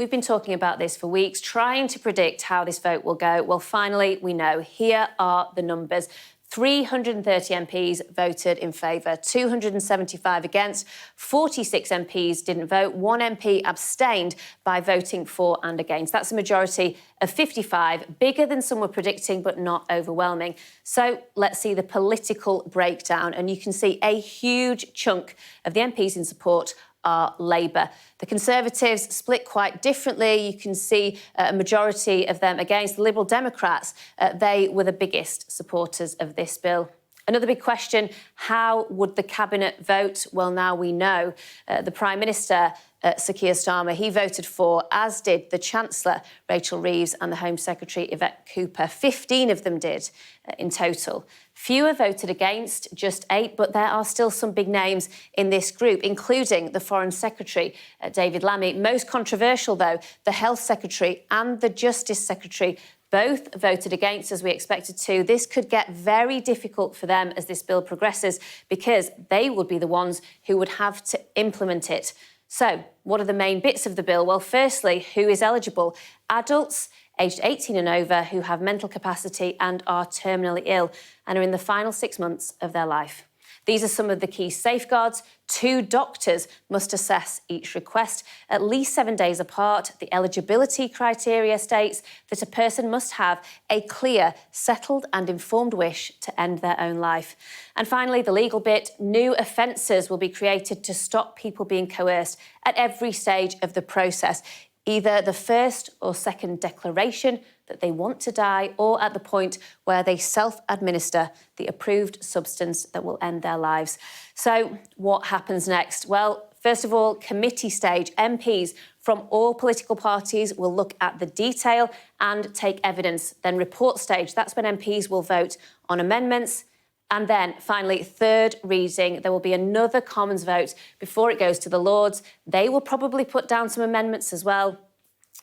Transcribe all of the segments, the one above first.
We've been talking about this for weeks, trying to predict how this vote will go. Well, finally, we know. Here are the numbers. 330 MPs voted in favour, 275 against, 46 MPs didn't vote, 1 MP abstained by voting for and against. That's a majority of 55, bigger than some were predicting, but not overwhelming. So let's see the political breakdown, and you can see a huge chunk of the MPs in support are Labour. The Conservatives split quite differently. You can see a majority of them against. The Liberal Democrats, they were the biggest supporters of this bill. Another big question, how would the Cabinet vote? Well, now we know. The Prime Minister, Sir Keir Starmer, he voted for, as did the Chancellor, Rachel Reeves, and the Home Secretary, Yvette Cooper. 15 of them did in total. Fewer voted against, just 8, but there are still some big names in this group, including the Foreign Secretary, David Lammy. Most controversial, though, the Health Secretary and the Justice Secretary both voted against, as we expected to. This could get very difficult for them as this bill progresses, because they would be the ones who would have to implement it. So, what are the main bits of the bill? Well, firstly, who is eligible? Adults aged 18 and over who have mental capacity and are terminally ill and are in the final 6 months of their life. These are some of the key safeguards. 2 doctors must assess each request at least 7 days apart. The eligibility criteria states that a person must have a clear, settled and informed wish to end their own life. And finally, the legal bit, new offences will be created to stop people being coerced at every stage of the process, either the first or second declaration that they want to die, or at the point where they self-administer the approved substance that will end their lives. So what happens next? Well, first of all, committee stage. MPs from all political parties will look at the detail and take evidence. Then report stage, that's when MPs will vote on amendments. And then, finally, third reading, there will be another Commons vote before it goes to the Lords. They will probably put down some amendments as well.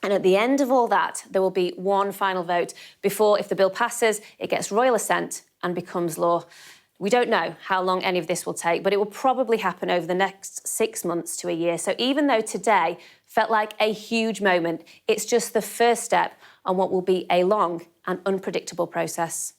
And at the end of all that, there will be one final vote before, if the bill passes, it gets royal assent and becomes law. We don't know how long any of this will take, but it will probably happen over the next 6 months to a year. So even though today felt like a huge moment, it's just the first step on what will be a long and unpredictable process.